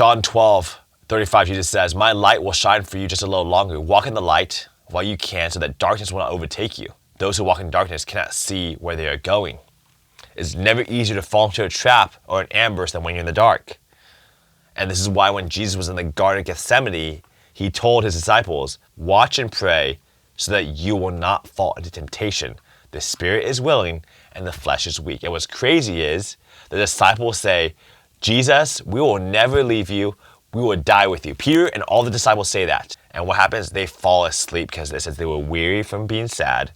John 12:35, Jesus says, "My light will shine for you just a little longer. Walk in the light while you can so that darkness will not overtake you. Those who walk in darkness cannot see where they are going." It's never easier to fall into a trap or an ambush than when you're in the dark. And this is why when Jesus was in the Garden of Gethsemane, he told his disciples, "Watch and pray so that you will not fall into temptation. The spirit is willing and the flesh is weak." And what's crazy is the disciples say, "Jesus, we will never leave you. We will die with you." Peter and all the disciples say that. And what happens? They fall asleep because it says they were weary from being sad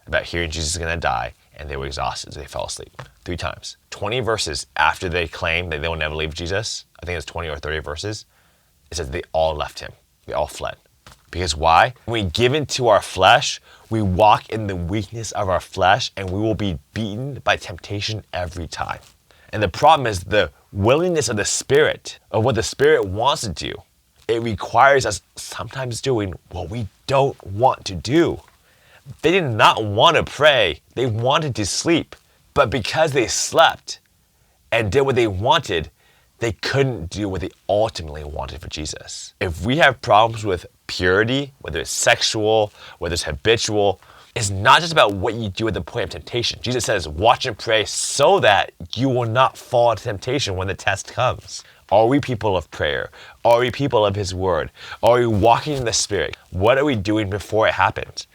about hearing Jesus is going to die, and they were exhausted, so they fell asleep 3 times. 20 verses after they claim that they will never leave Jesus, I think it's 20 or 30 verses, it says they all left him. They all fled. Because why? When we give into our flesh, we walk in the weakness of our flesh, and we will be beaten by temptation every time. And the problem is the willingness of the Spirit, of what the Spirit wants to do. It requires us sometimes doing what we don't want to do. They did not want to pray. They wanted to sleep. But because they slept and did what they wanted, they couldn't do what they ultimately wanted for Jesus. If we have problems with purity, whether it's sexual, whether it's habitual, it's not just about what you do at the point of temptation. Jesus says, watch and pray so that you will not fall into temptation when the test comes. Are we people of prayer? Are we people of his word? Are we walking in the Spirit? What are we doing before it happens?